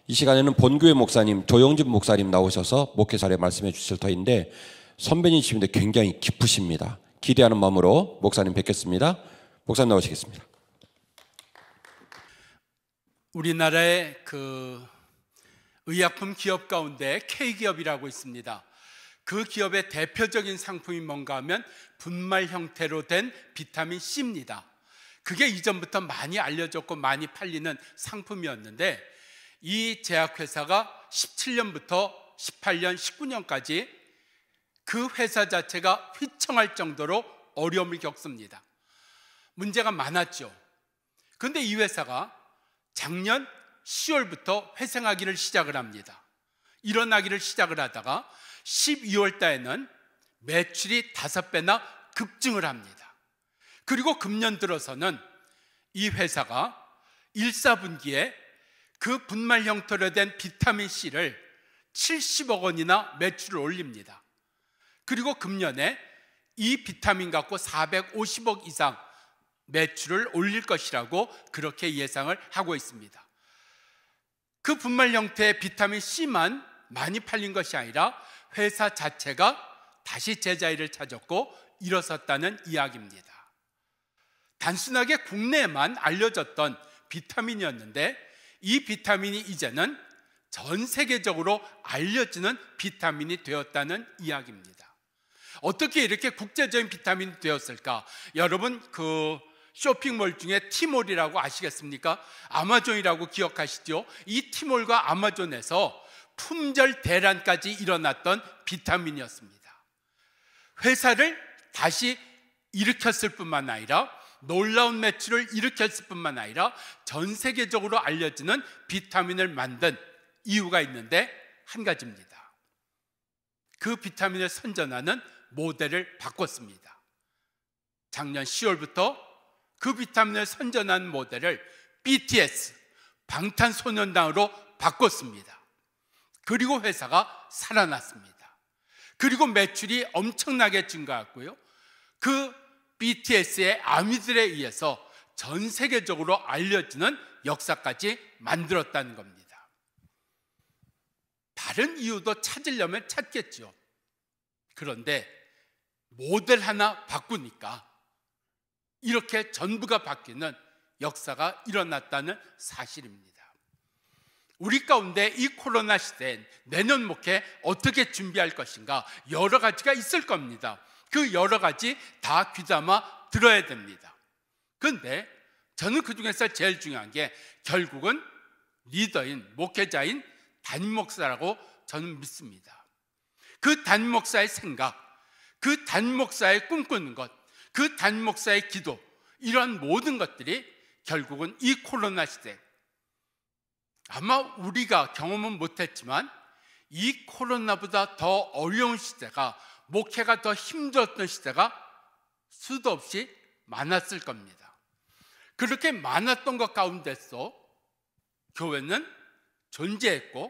이 시간에는 본교회 목사님 조영진 목사님 나오셔서 목회 사례 말씀해 주실 터인데 선배님이신데 굉장히 깊으십니다. 기대하는 마음으로 목사님 뵙겠습니다. 목사님 나오시겠습니다. 우리나라의 의약품 기업 가운데 K기업이라고 있습니다. 그 기업의 대표적인 상품이 뭔가 하면 분말 형태로 된 비타민 C입니다. 그게 이전부터 많이 알려졌고 많이 팔리는 상품이었는데 이 제약회사가 17년부터 18년, 19년까지 그 회사 자체가 휘청할 정도로 어려움을 겪습니다. 문제가 많았죠. 그런데 이 회사가 작년 10월부터 회생하기를 시작을 합니다. 일어나기를 시작을 하다가 12월 달에는 매출이 5배나 급증을 합니다. 그리고 금년 들어서는 이 회사가 1, 4분기에 그 분말 형태로 된 비타민 C를 70억 원이나 매출을 올립니다. 그리고 금년에 이 비타민 갖고 450억 이상 매출을 올릴 것이라고 그렇게 예상을 하고 있습니다. 그 분말 형태의 비타민 C만 많이 팔린 것이 아니라 회사 자체가 다시 제자리를 찾았고 일어섰다는 이야기입니다. 단순하게 국내에만 알려졌던 비타민이었는데 이 비타민이 이제는 전 세계적으로 알려지는 비타민이 되었다는 이야기입니다. 어떻게 이렇게 국제적인 비타민이 되었을까? 여러분 쇼핑몰 중에 티몰이라고 아시겠습니까? 아마존이라고 기억하시죠? 이 티몰과 아마존에서 품절 대란까지 일어났던 비타민이었습니다. 회사를 다시 일으켰을 뿐만 아니라 놀라운 매출을 일으켰을 뿐만 아니라 전 세계적으로 알려지는 비타민을 만든 이유가 있는데 한 가지입니다. 그 비타민을 선전하는 모델을 바꿨습니다. 작년 10월부터 그 비타민을 선전하는 모델을 BTS, 방탄소년단으로 바꿨습니다. 그리고 회사가 살아났습니다. 그리고 매출이 엄청나게 증가했고요. 그 BTS의 아미들에 의해서 전 세계적으로 알려지는 역사까지 만들었다는 겁니다. 다른 이유도 찾으려면 찾겠죠. 그런데 모델 하나 바꾸니까 이렇게 전부가 바뀌는 역사가 일어났다는 사실입니다. 우리 가운데 이 코로나 시대엔 내년 목회 어떻게 준비할 것인가 여러 가지가 있을 겁니다. 그 여러 가지 다 귀담아 들어야 됩니다. 그런데 저는 그 중에서 제일 중요한 게 결국은 리더인 목회자인 담임 목사라고 저는 믿습니다. 그 담임 목사의 생각, 그 담임 목사의 꿈꾸는 것, 그 담임 목사의 기도, 이러한 모든 것들이 결국은 이 코로나 시대, 아마 우리가 경험은 못했지만 이 코로나보다 더 어려운 시대가, 목회가 더 힘들었던 시대가 수도 없이 많았을 겁니다. 그렇게 많았던 것 가운데서 교회는 존재했고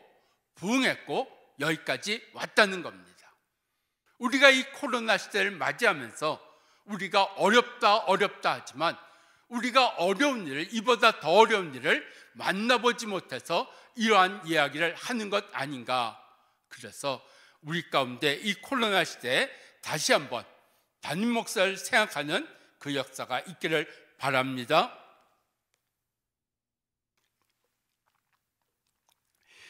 부흥했고 여기까지 왔다는 겁니다. 우리가 이 코로나 시대를 맞이하면서 우리가 어렵다 하지만 우리가 어려운 일을, 이보다 더 어려운 일을 만나보지 못해서 이러한 이야기를 하는 것 아닌가. 그래서 우리 가운데 이 코로나 시대에 다시 한번 담임 목사를 생각하는 그 역사가 있기를 바랍니다.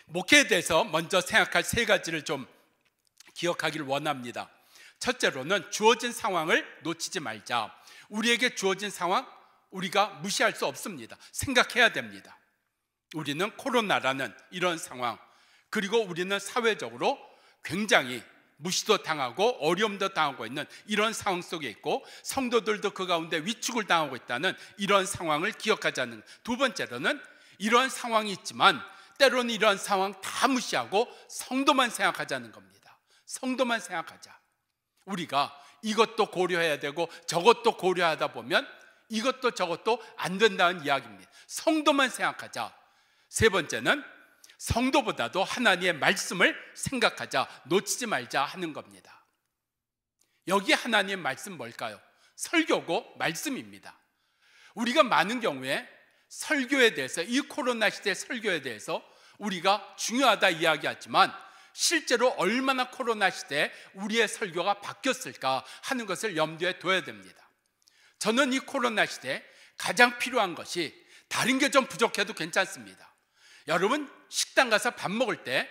목회에 대해서 먼저 생각할 세 가지를 좀 기억하기를 원합니다. 첫째로는 주어진 상황을 놓치지 말자. 우리에게 주어진 상황, 우리가 무시할 수 없습니다. 생각해야 됩니다. 우리는 코로나라는 이런 상황, 그리고 우리는 사회적으로 굉장히 무시도 당하고 어려움도 당하고 있는 이런 상황 속에 있고, 성도들도 그 가운데 위축을 당하고 있다는 이런 상황을 기억하자는. 두 번째로는 이런 상황이 있지만 때로는 이런 상황 다 무시하고 성도만 생각하자는 겁니다. 성도만 생각하자. 우리가 이것도 고려해야 되고 저것도 고려하다 보면 이것도 저것도 안 된다는 이야기입니다. 성도만 생각하자. 세 번째는 성도보다도 하나님의 말씀을 생각하자, 놓치지 말자 하는 겁니다. 여기 하나님의 말씀 뭘까요? 설교고 말씀입니다. 우리가 많은 경우에 설교에 대해서, 이 코로나 시대 설교에 대해서 우리가 중요하다 이야기하지만 실제로 얼마나 코로나 시대에 우리의 설교가 바뀌었을까 하는 것을 염두에 둬야 됩니다. 저는 이 코로나 시대에 가장 필요한 것이 다른 게 좀 부족해도 괜찮습니다. 여러분 식당 가서 밥 먹을 때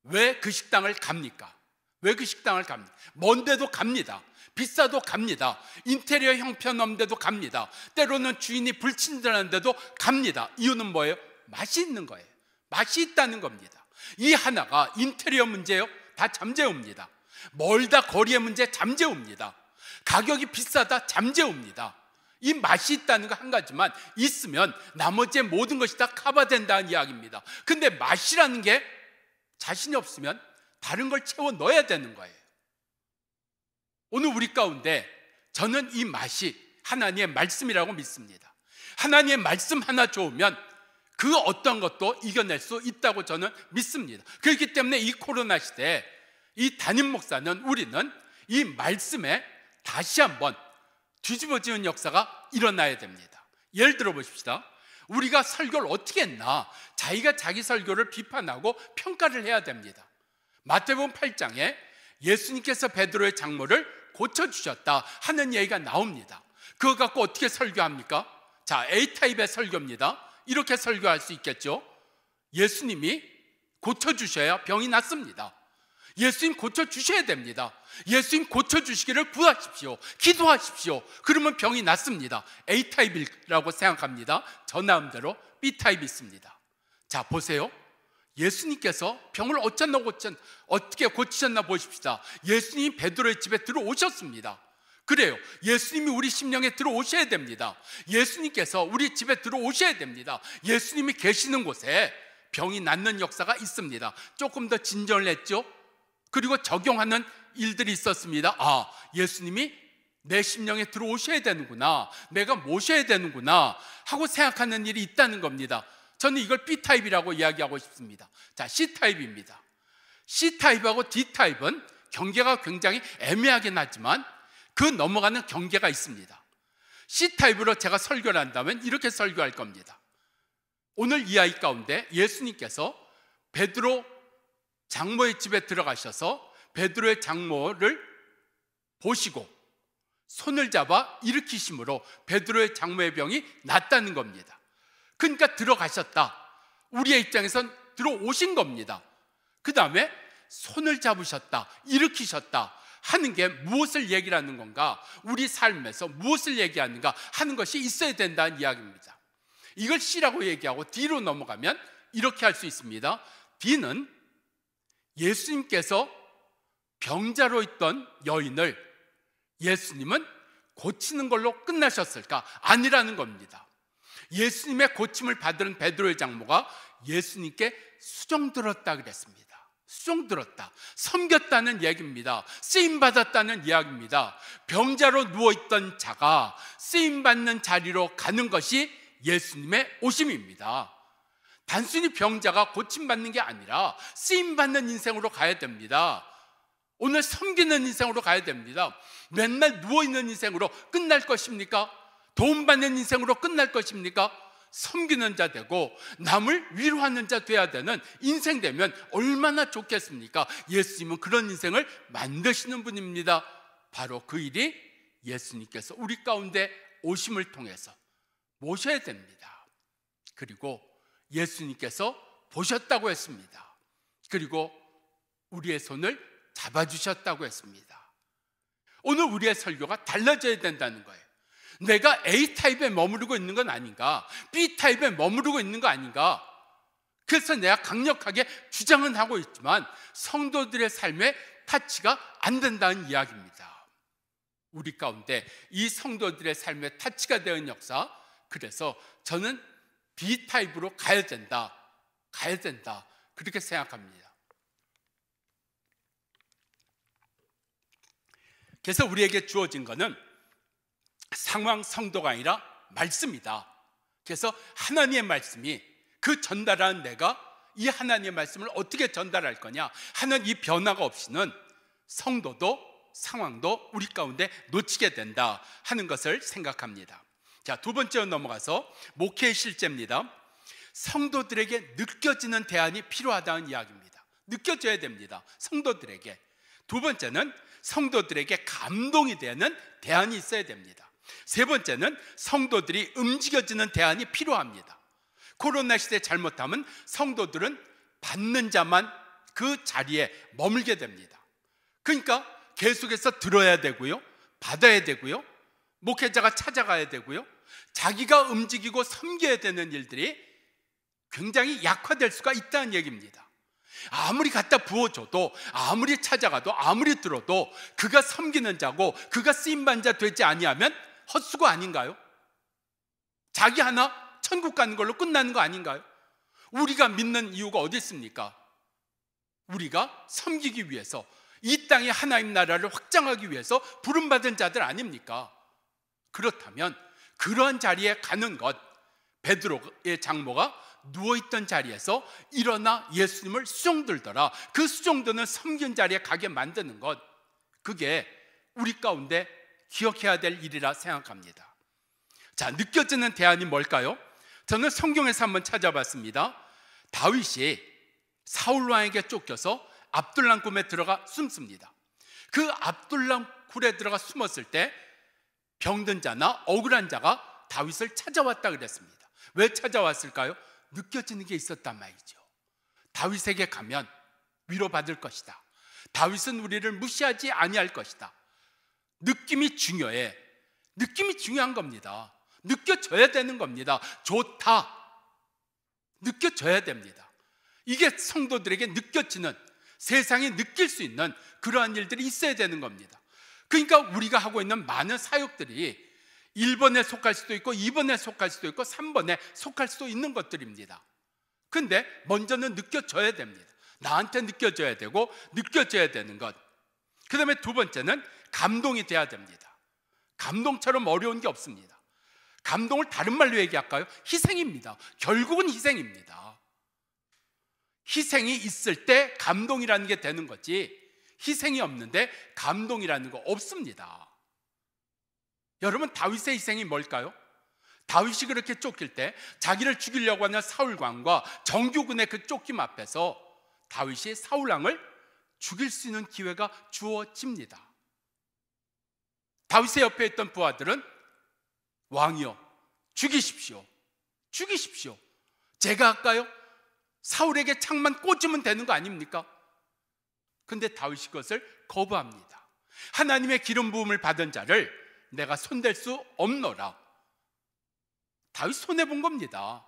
왜 그 식당을 갑니까? 왜 그 식당을 갑니까? 먼데도 갑니다. 비싸도 갑니다. 인테리어 형편없는데도 갑니다. 때로는 주인이 불친절한데도 갑니다. 이유는 뭐예요? 맛이 있는 거예요. 맛이 있다는 겁니다. 이 하나가 인테리어 문제요? 다 잠재웁니다. 멀다 거리의 문제 잠재웁니다. 가격이 비싸다 잠재웁니다. 이 맛이 있다는 거 한 가지만 있으면 나머지의 모든 것이 다 커버된다는 이야기입니다. 근데 맛이라는 게 자신이 없으면 다른 걸 채워 넣어야 되는 거예요. 오늘 우리 가운데 저는 이 맛이 하나님의 말씀이라고 믿습니다. 하나님의 말씀 하나 좋으면 그 어떤 것도 이겨낼 수 있다고 저는 믿습니다. 그렇기 때문에 이 코로나 시대에 이 담임 목사는 우리는 이 말씀에 다시 한번 뒤집어지는 역사가 일어나야 됩니다. 예를 들어 보십시다. 우리가 설교를 어떻게 했나? 자기가 자기 설교를 비판하고 평가를 해야 됩니다. 마태복음 8장에 예수님께서 베드로의 장모를 고쳐주셨다 하는 얘기가 나옵니다. 그거 갖고 어떻게 설교합니까? 자, A타입의 설교입니다. 이렇게 설교할 수 있겠죠. 예수님이 고쳐주셔야 병이 낫습니다. 예수님 고쳐주셔야 됩니다. 예수님 고쳐주시기를 구하십시오. 기도하십시오. 그러면 병이 낫습니다. A타입이라고 생각합니다. 저 나름대로 B타입이 있습니다. 자, 보세요. 예수님께서 병을 어떻게 고치셨나 보십시다. 예수님이 베드로의 집에 들어오셨습니다. 그래요. 예수님이 우리 심령에 들어오셔야 됩니다. 예수님께서 우리 집에 들어오셔야 됩니다. 예수님이 계시는 곳에 병이 낫는 역사가 있습니다. 조금 더 진전을 했죠. 그리고 적용하는 일들이 있었습니다. 아, 예수님이 내 심령에 들어오셔야 되는구나, 내가 모셔야 되는구나 하고 생각하는 일이 있다는 겁니다. 저는 이걸 B타입이라고 이야기하고 싶습니다. 자, C타입입니다. C타입하고 D타입은 경계가 굉장히 애매하긴 하지만 그 넘어가는 경계가 있습니다. C타입으로 제가 설교를 한다면 이렇게 설교할 겁니다. 오늘 이 아이 가운데 예수님께서 베드로 장모의 집에 들어가셔서 베드로의 장모를 보시고 손을 잡아 일으키심으로 베드로의 장모의 병이 낫다는 겁니다. 그러니까 들어가셨다. 우리의 입장에선 들어오신 겁니다. 그 다음에 손을 잡으셨다, 일으키셨다 하는 게 무엇을 얘기하는 건가? 우리 삶에서 무엇을 얘기하는가 하는 것이 있어야 된다는 이야기입니다. 이걸 C라고 얘기하고 D로 넘어가면 이렇게 할 수 있습니다. D는 예수님께서 병자로 있던 여인을 예수님은 고치는 걸로 끝나셨을까? 아니라는 겁니다. 예수님의 고침을 받은 베드로의 장모가 예수님께 수종들었다 그랬습니다. 수종들었다, 섬겼다는 얘기입니다. 쓰임받았다는 이야기입니다. 병자로 누워있던 자가 쓰임받는 자리로 가는 것이 예수님의 오심입니다. 단순히 병자가 고침받는 게 아니라 쓰임받는 인생으로 가야 됩니다. 오늘 섬기는 인생으로 가야 됩니다. 맨날 누워있는 인생으로 끝날 것입니까? 도움받는 인생으로 끝날 것입니까? 섬기는 자 되고 남을 위로하는 자 돼야 되는 인생 되면 얼마나 좋겠습니까? 예수님은 그런 인생을 만드시는 분입니다. 바로 그 일이 예수님께서 우리 가운데 오심을 통해서 모셔야 됩니다. 그리고 예수님께서 보셨다고 했습니다. 그리고 우리의 손을 잡아주셨다고 했습니다. 오늘 우리의 설교가 달라져야 된다는 거예요. 내가 A타입에 머무르고 있는 건 아닌가, B타입에 머무르고 있는 거 아닌가. 그래서 내가 강력하게 주장은 하고 있지만 성도들의 삶에 타치가 안 된다는 이야기입니다. 우리 가운데 이 성도들의 삶에 타치가 되는 역사, 그래서 저는 B타입으로 가야 된다 그렇게 생각합니다. 그래서 우리에게 주어진 것은 상황 성도가 아니라 말씀이다. 그래서 하나님의 말씀이 그 전달하는 내가 이 하나님의 말씀을 어떻게 전달할 거냐 하는 이 변화가 없이는 성도도 상황도 우리 가운데 놓치게 된다 하는 것을 생각합니다. 자, 두 번째로 넘어가서 목회의 실제입니다. 성도들에게 느껴지는 대안이 필요하다는 이야기입니다. 느껴져야 됩니다, 성도들에게. 두 번째는 성도들에게 감동이 되는 대안이 있어야 됩니다. 세 번째는 성도들이 움직여지는 대안이 필요합니다. 코로나 시대 잘못하면 성도들은 받는 자만 그 자리에 머물게 됩니다. 그러니까 계속해서 들어야 되고요, 받아야 되고요, 목회자가 찾아가야 되고요, 자기가 움직이고 섬겨야 되는 일들이 굉장히 약화될 수가 있다는 얘기입니다. 아무리 갖다 부어줘도, 아무리 찾아가도, 아무리 들어도 그가 섬기는 자고 그가 쓰임받는 자 되지 아니하면 헛수고 아닌가요? 자기 하나 천국 가는 걸로 끝나는 거 아닌가요? 우리가 믿는 이유가 어디 있습니까? 우리가 섬기기 위해서, 이 땅에 하나님 나라를 확장하기 위해서 부름받은 자들 아닙니까? 그렇다면 그러한 자리에 가는 것, 베드로의 장모가 누워있던 자리에서 일어나 예수님을 수종들더라, 그 수종드는 섬긴 자리에 가게 만드는 것, 그게 우리 가운데 기억해야 될 일이라 생각합니다. 자, 느껴지는 대안이 뭘까요? 저는 성경에서 한번 찾아봤습니다. 다윗이 사울 왕에게 쫓겨서 압둘람 굴에 들어가 숨습니다. 그 압둘람 굴에 들어가 숨었을 때 병든 자나 억울한 자가 다윗을 찾아왔다 그랬습니다. 왜 찾아왔을까요? 느껴지는 게 있었단 말이죠. 다윗에게 가면 위로받을 것이다. 다윗은 우리를 무시하지 아니할 것이다. 느낌이 중요해. 느낌이 중요한 겁니다. 느껴져야 되는 겁니다. 좋다, 느껴져야 됩니다. 이게 성도들에게 느껴지는, 세상이 느낄 수 있는 그러한 일들이 있어야 되는 겁니다. 그러니까 우리가 하고 있는 많은 사역들이 1번에 속할 수도 있고 2번에 속할 수도 있고 3번에 속할 수도 있는 것들입니다. 근데 먼저는 느껴져야 됩니다. 나한테 느껴져야 되고 느껴져야 되는 것. 그 다음에 두 번째는 감동이 돼야 됩니다. 감동처럼 어려운 게 없습니다. 감동을 다른 말로 얘기할까요? 희생입니다. 결국은 희생입니다. 희생이 있을 때 감동이라는 게 되는 거지, 희생이 없는데 감동이라는 거 없습니다. 여러분, 다윗의 희생이 뭘까요? 다윗이 그렇게 쫓길 때 자기를 죽이려고 하는 사울왕과 정규군의 그 쫓김 앞에서 다윗이 사울왕을 죽일 수 있는 기회가 주어집니다. 다윗의 옆에 있던 부하들은 왕이여, 죽이십시오, 죽이십시오. 제가 할까요? 사울에게 창만 꽂으면 되는 거 아닙니까? 근데 다윗이 그것을 거부합니다. 하나님의 기름 부음을 받은 자를 내가 손댈 수 없노라. 다윗 손해본 겁니다.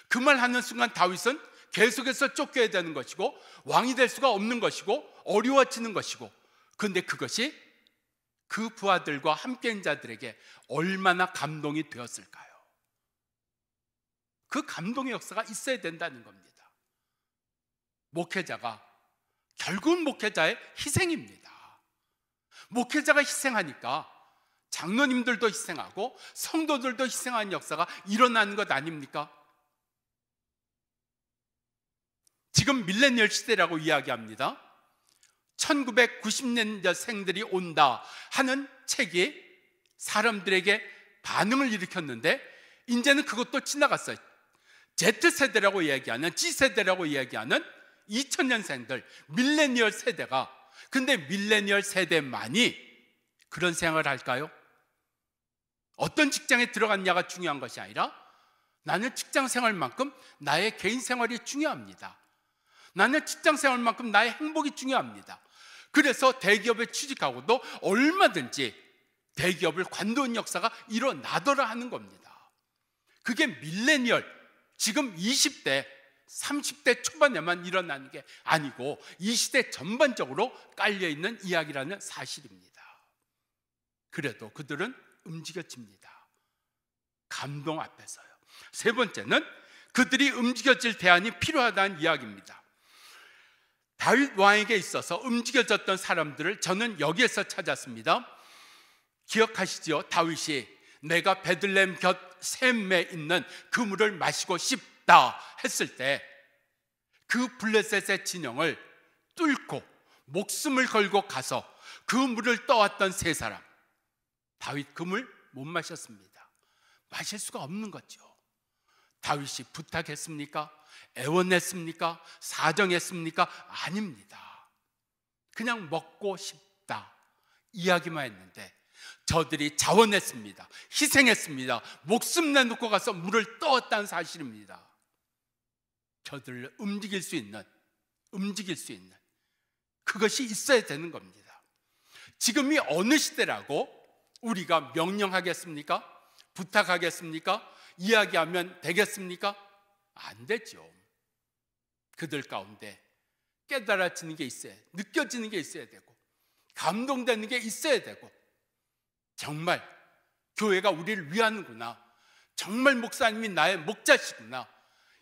그 말 하는 순간 다윗은 계속해서 쫓겨야 되는 것이고 왕이 될 수가 없는 것이고 어려워지는 것이고, 그런데 그것이 그 부하들과 함께인 자들에게 얼마나 감동이 되었을까요? 그 감동의 역사가 있어야 된다는 겁니다. 목회자가, 결국은 목회자의 희생입니다. 목회자가 희생하니까 장로님들도 희생하고 성도들도 희생하는 역사가 일어나는 것 아닙니까? 지금 밀레니얼 시대라고 이야기합니다. 1990년대생들이 온다 하는 책이 사람들에게 반응을 일으켰는데 이제는 그것도 지나갔어요. Z세대라고 이야기하는, G세대라고 이야기하는 2000년생들, 밀레니얼 세대가, 근데 밀레니얼 세대만이 그런 생각을 할까요? 어떤 직장에 들어갔냐가 중요한 것이 아니라 나는 직장 생활만큼 나의 개인 생활이 중요합니다. 나는 직장 생활만큼 나의 행복이 중요합니다. 그래서 대기업에 취직하고도 얼마든지 대기업을 관두는 역사가 일어나더라 하는 겁니다. 그게 밀레니얼, 지금 20대, 30대 초반에만 일어나는 게 아니고 이 시대 전반적으로 깔려있는 이야기라는 사실입니다. 그래도 그들은 움직여집니다. 감동 앞에서요. 세 번째는 그들이 움직여질 대안이 필요하다는 이야기입니다. 다윗 왕에게 있어서 움직여졌던 사람들을 저는 여기에서 찾았습니다. 기억하시죠? 다윗이 내가 베들레헴 곁 샘에 있는 그 물을 마시고 싶다 했을 때 그 블레셋의 진영을 뚫고 목숨을 걸고 가서 그 물을 떠왔던 세 사람, 다윗 그 물 못 마셨습니다. 마실 수가 없는 거죠. 다윗이 부탁했습니까? 애원했습니까? 사정했습니까? 아닙니다. 그냥 먹고 싶다 이야기만 했는데 저들이 자원했습니다. 희생했습니다. 목숨 내놓고 가서 물을 떠왔다는 사실입니다. 저들을 움직일 수 있는 그것이 있어야 되는 겁니다. 지금이 어느 시대라고 우리가 명령하겠습니까? 부탁하겠습니까? 이야기하면 되겠습니까? 안 되죠. 그들 가운데 깨달아지는 게 있어야, 느껴지는 게 있어야 되고, 감동되는 게 있어야 되고, 정말 교회가 우리를 위하는구나, 정말 목사님이 나의 목자시구나,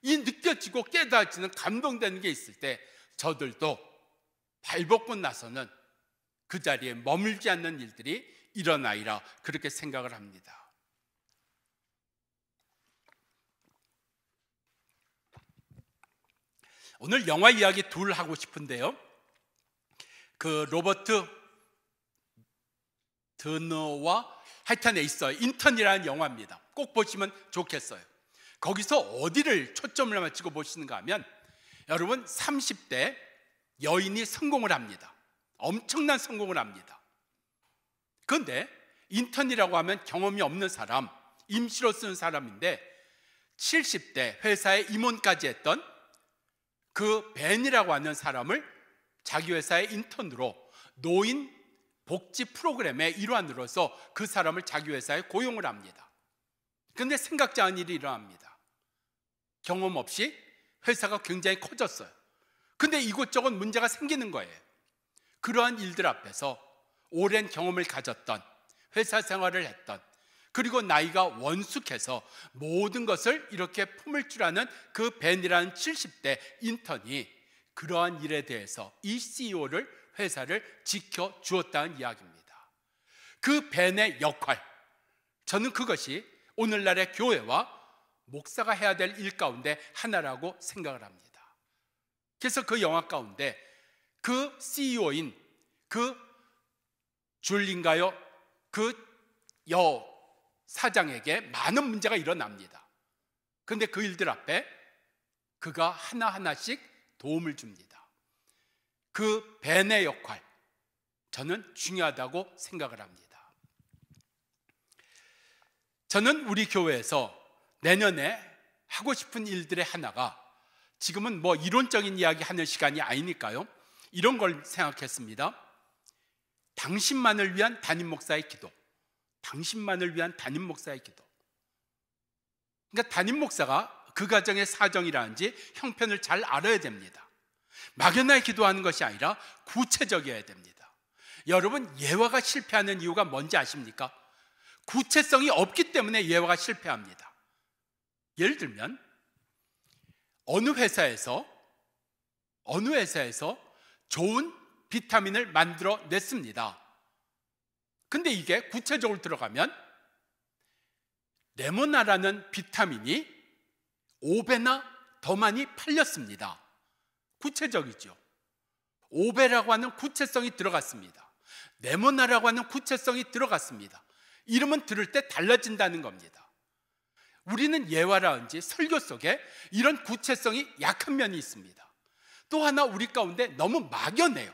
이 느껴지고 깨달아지는 감동되는 게 있을 때 저들도 발벗고 나서는 그 자리에 머물지 않는 일들이 일어나리라 그렇게 생각을 합니다. 오늘 영화 이야기 둘 하고 싶은데요, 그 로버트 드너와 하여튼에 있어요. 인턴이라는 영화입니다. 꼭 보시면 좋겠어요. 거기서 어디를 초점을 맞추고 보시는가 하면, 여러분 30대 여인이 성공을 합니다. 엄청난 성공을 합니다. 그런데 인턴이라고 하면 경험이 없는 사람, 임시로 쓰는 사람인데 70대 회사에 임원까지 했던 그 벤이라고 하는 사람을 자기 회사의 인턴으로 노인 복지 프로그램의 일환으로서 그 사람을 자기 회사에 고용을 합니다. 그런데 생각지 않은 일이 일어납니다. 경험 없이 회사가 굉장히 커졌어요. 근데 이곳저곳 문제가 생기는 거예요. 그러한 일들 앞에서 오랜 경험을 가졌던, 회사 생활을 했던, 그리고 나이가 원숙해서 모든 것을 이렇게 품을 줄 아는 그 벤이라는 70대 인턴이 그러한 일에 대해서 이 CEO를, 회사를 지켜주었다는 이야기입니다. 그 벤의 역할, 저는 그것이 오늘날의 교회와 목사가 해야 될 일 가운데 하나라고 생각을 합니다. 그래서 그 영화 가운데 그 CEO인 그 줄린가요? 그 사장에게 많은 문제가 일어납니다. 그런데 그 일들 앞에 그가 하나하나씩 도움을 줍니다. 그 벤의 역할, 저는 중요하다고 생각을 합니다. 저는 우리 교회에서 내년에 하고 싶은 일들의 하나가, 지금은 뭐 이론적인 이야기 하는 시간이 아니니까요, 이런 걸 생각했습니다. 당신만을 위한 담임 목사의 기도. 당신만을 위한 담임 목사의 기도. 그러니까 담임 목사가 그 가정의 사정이라든지 형편을 잘 알아야 됩니다. 막연하게 기도하는 것이 아니라 구체적이어야 됩니다. 여러분, 예화가 실패하는 이유가 뭔지 아십니까? 구체성이 없기 때문에 예화가 실패합니다. 예를 들면 어느 회사에서 좋은 비타민을 만들어 냈습니다. 근데 이게 구체적으로 들어가면 레모나라는 비타민이 5배나 더 많이 팔렸습니다. 구체적이죠. 5배라고 하는 구체성이 들어갔습니다. 레모나라고 하는 구체성이 들어갔습니다. 이름은 들을 때 달라진다는 겁니다. 우리는 예화라든지 설교 속에 이런 구체성이 약한 면이 있습니다. 또 하나, 우리 가운데 너무 막연해요.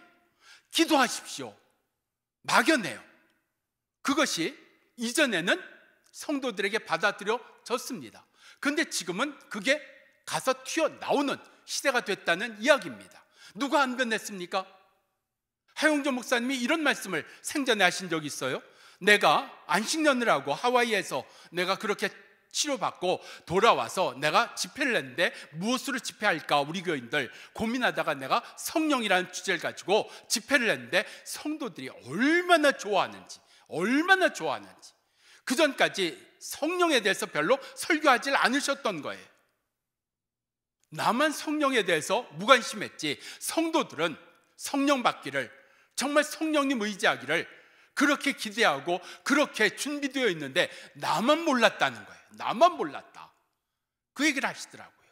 기도하십시오. 막연해요. 그것이 이전에는 성도들에게 받아들여졌습니다. 그런데 지금은 그게 가서 튀어나오는 시대가 됐다는 이야기입니다. 누가 안 변했습니까? 하용조 목사님이 이런 말씀을 생전에 하신 적이 있어요. 내가 안식년을 하고 하와이에서 내가 그렇게 치료받고 돌아와서 내가 집회를 했는데 무엇으로 집회할까 우리 교인들 고민하다가 내가 성령이라는 주제를 가지고 집회를 했는데 성도들이 얼마나 좋아하는지 그 전까지 성령에 대해서 별로 설교하지 않으셨던 거예요. 나만 성령에 대해서 무관심했지 성도들은 성령 받기를, 정말 성령님 의지하기를 그렇게 기대하고 그렇게 준비되어 있는데 나만 몰랐다는 거예요. 나만 몰랐다. 그 얘기를 하시더라고요.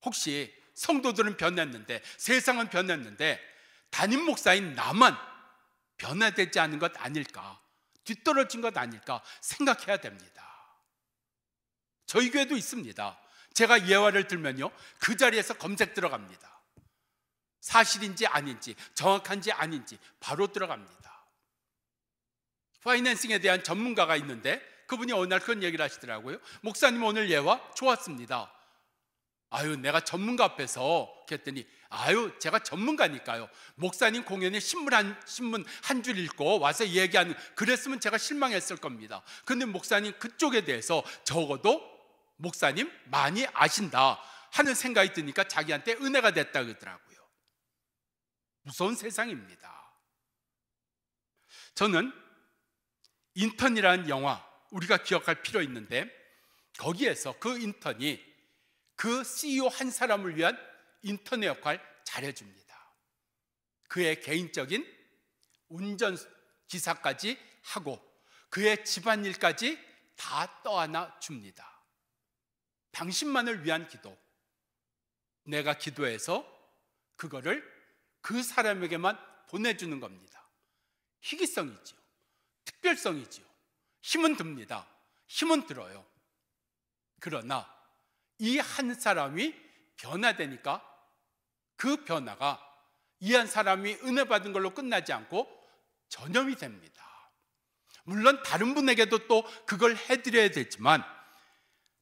혹시 성도들은 변했는데, 세상은 변했는데 담임 목사인 나만 변화되지 않은 것 아닐까, 뒤떨어진 것 아닐까 생각해야 됩니다. 저희 교회도 있습니다. 제가 예화를 들면요, 그 자리에서 검색 들어갑니다. 사실인지 아닌지, 정확한지 아닌지 바로 들어갑니다. 파이낸싱에 대한 전문가가 있는데 그분이 어느 날 그런 얘기를 하시더라고요. 목사님 오늘 예화 좋았습니다. 아유, 내가 전문가 앞에서 그랬더니, 아유, 제가 전문가니까요. 목사님 공연에 신문 한 줄 읽고 와서 얘기하는, 그랬으면 제가 실망했을 겁니다. 근데 목사님 그쪽에 대해서 적어도 목사님 많이 아신다 하는 생각이 드니까 자기한테 은혜가 됐다 그러더라고요. 무서운 세상입니다. 저는 인턴이라는 영화 우리가 기억할 필요 있는데, 거기에서 그 인턴이 그 CEO 한 사람을 위한 인턴의 역할 잘해줍니다. 그의 개인적인 운전기사까지 하고 그의 집안일까지 다 떠안아 줍니다. 당신만을 위한 기도, 내가 기도해서 그거를 그 사람에게만 보내주는 겁니다. 희귀성이지요, 특별성이지요. 힘은 듭니다. 힘은 들어요. 그러나 이 한 사람이 변화되니까 그 변화가 이 한 사람이 은혜 받은 걸로 끝나지 않고 전염이 됩니다. 물론 다른 분에게도 또 그걸 해드려야 되지만,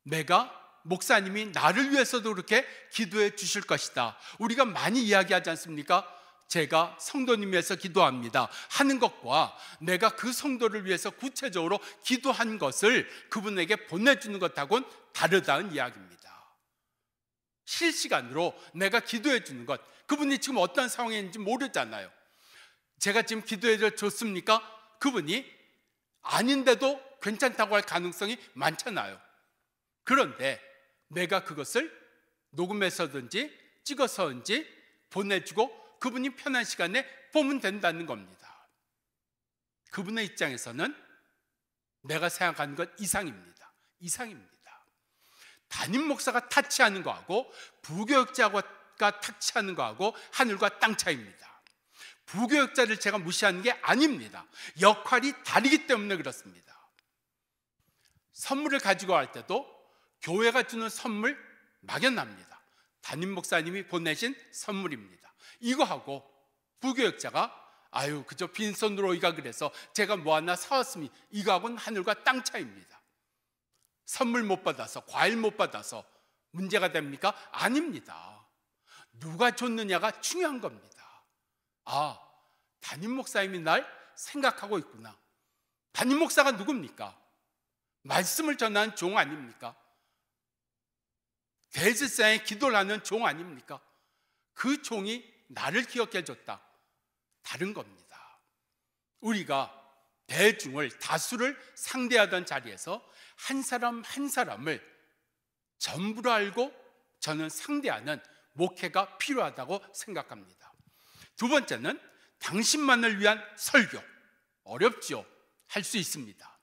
내가 목사님이 나를 위해서도 그렇게 기도해 주실 것이다, 우리가 많이 이야기하지 않습니까? 제가 성도님 위해서 기도합니다 하는 것과 내가 그 성도를 위해서 구체적으로 기도한 것을 그분에게 보내주는 것하고는 다르다는 이야기입니다. 실시간으로 내가 기도해 주는 것, 그분이 지금 어떤 상황인지 모르잖아요. 제가 지금 기도해 줬습니까? 그분이 아닌데도 괜찮다고 할 가능성이 많잖아요. 그런데 내가 그것을 녹음해서든지 찍어서든지 보내주고 그분이 편한 시간에 보면 된다는 겁니다. 그분의 입장에서는 내가 생각하는 것 이상입니다. 이상입니다. 담임 목사가 타치하는 거하고 부교육자가 타치하는 거하고 하늘과 땅 차이입니다. 부교육자를 제가 무시하는 게 아닙니다. 역할이 다르기 때문에 그렇습니다. 선물을 가지고 갈 때도 교회가 주는 선물 막연합니다. 담임 목사님이 보내신 선물입니다. 이거하고 부교육자가 아유 그저 빈손으로 오기가 그래서 제가 뭐 하나 사왔으니, 이거하고는 하늘과 땅 차이입니다. 선물 못 받아서, 과일 못 받아서 문제가 됩니까? 아닙니다. 누가 줬느냐가 중요한 겁니다. 아, 담임 목사님이 날 생각하고 있구나. 담임 목사가 누굽니까? 말씀을 전하는 종 아닙니까? 대제사장의 기도를 하는 종 아닙니까? 그 종이 나를 기억해 줬다. 다른 겁니다. 우리가 대중을, 다수를 상대하던 자리에서 한 사람 한 사람을 전부로 알고 저는 상대하는 목회가 필요하다고 생각합니다. 두 번째는 당신만을 위한 설교. 어렵죠? 할 수 있습니다.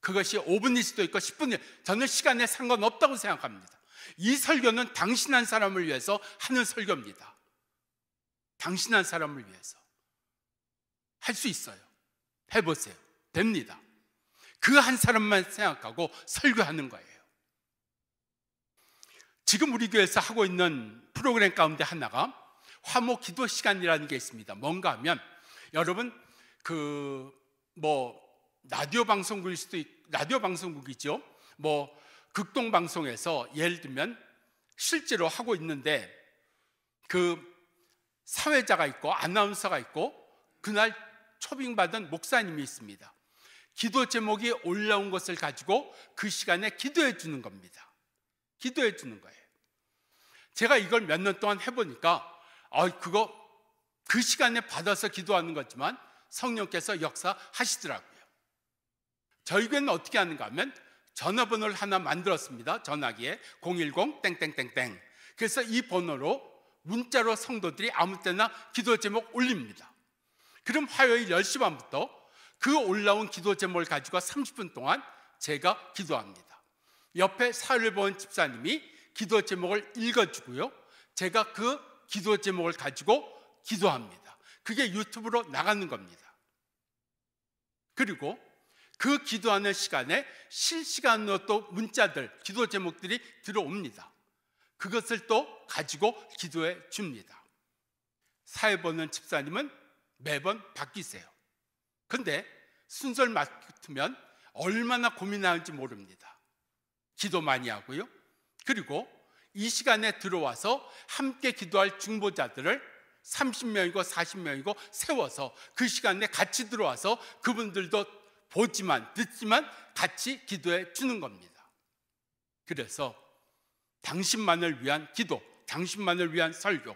그것이 5분일 수도 있고 10분일, 저는 시간에 상관없다고 생각합니다. 이 설교는 당신 한 사람을 위해서 하는 설교입니다. 당신 한 사람을 위해서 할 수 있어요. 해보세요. 됩니다. 그 한 사람만 생각하고 설교하는 거예요. 지금 우리 교회에서 하고 있는 프로그램 가운데 하나가 화목 기도 시간이라는 게 있습니다. 뭔가 하면, 여러분 라디오 방송국일 수도 라디오 방송국이죠. 극동 방송에서 예를 들면 실제로 하고 있는데 그 사회자가 있고 아나운서가 있고 그날 초빙받은 목사님이 있습니다. 기도 제목이 올라온 것을 가지고 그 시간에 기도해 주는 겁니다. 기도해 주는 거예요. 제가 이걸 몇 년 동안 해보니까 그 시간에 받아서 기도하는 거지만 성령께서 역사하시더라고요. 저희 교회는 어떻게 하는가 하면 전화번호를 하나 만들었습니다. 전화기에 010 땡땡땡땡. 그래서 이 번호로 문자로 성도들이 아무 때나 기도 제목 올립니다. 그럼 화요일 10시 반부터 그 올라온 기도 제목을 가지고 30분 동안 제가 기도합니다. 옆에 사회를 보는 집사님이 기도 제목을 읽어주고요, 제가 그 기도 제목을 가지고 기도합니다. 그게 유튜브로 나가는 겁니다. 그리고 그 기도하는 시간에 실시간으로 또 문자들, 기도 제목들이 들어옵니다. 그것을 또 가지고 기도해 줍니다. 사회 보는 집사님은 매번 바뀌세요. 근데 순서를 맡으면 얼마나 고민하는지 모릅니다. 기도 많이 하고요. 그리고 이 시간에 들어와서 함께 기도할 중보자들을 30명이고 40명이고 세워서 그 시간에 같이 들어와서 그분들도 보지만 듣지만 같이 기도해 주는 겁니다. 그래서 당신만을 위한 기도, 당신만을 위한 설교,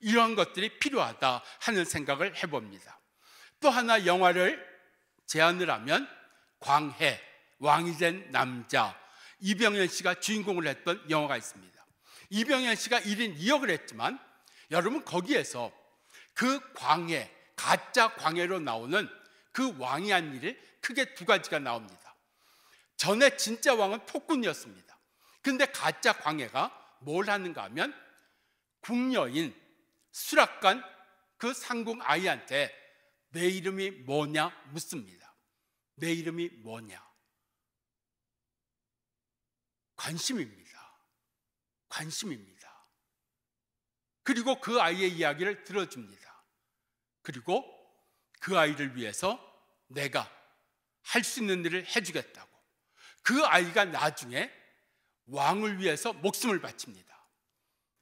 이런 것들이 필요하다 하는 생각을 해봅니다. 또 하나 영화를 제안을 하면 광해, 왕이 된 남자, 이병현 씨가 주인공을 했던 영화가 있습니다. 이병현 씨가 1인 2역을 했지만 여러분 거기에서 그 광해, 가짜 광해로 나오는 그 왕이 한 일이 크게 두 가지가 나옵니다. 전에 진짜 왕은 폭군이었습니다. 근데 가짜 광해가 뭘 하는가 하면 궁녀인 수락관 그 상궁 아이한테 내 이름이 뭐냐 묻습니다. 내 이름이 뭐냐? 관심입니다. 관심입니다. 그리고 그 아이의 이야기를 들어줍니다. 그리고 그 아이를 위해서 내가 할 수 있는 일을 해주겠다고. 그 아이가 나중에 왕을 위해서 목숨을 바칩니다.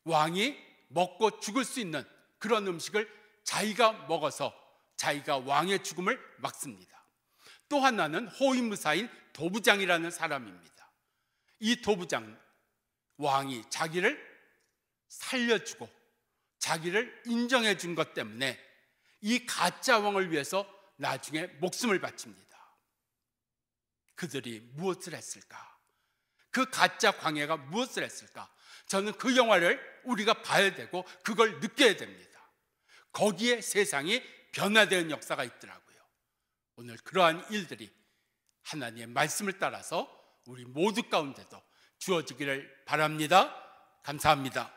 왕이 먹고 죽을 수 있는 그런 음식을 자기가 먹어서 자기가 왕의 죽음을 막습니다. 또 하나는 호위무사인 도부장이라는 사람입니다. 이 도부장 왕이 자기를 살려주고 자기를 인정해 준 것 때문에 이 가짜 왕을 위해서 나중에 목숨을 바칩니다. 그들이 무엇을 했을까? 그 가짜 광해가 무엇을 했을까? 저는 그 영화를 우리가 봐야 되고 그걸 느껴야 됩니다. 거기에 세상이 변화되는 역사가 있더라고요. 오늘 그러한 일들이 하나님의 말씀을 따라서 우리 모두 가운데도 주어지기를 바랍니다. 감사합니다.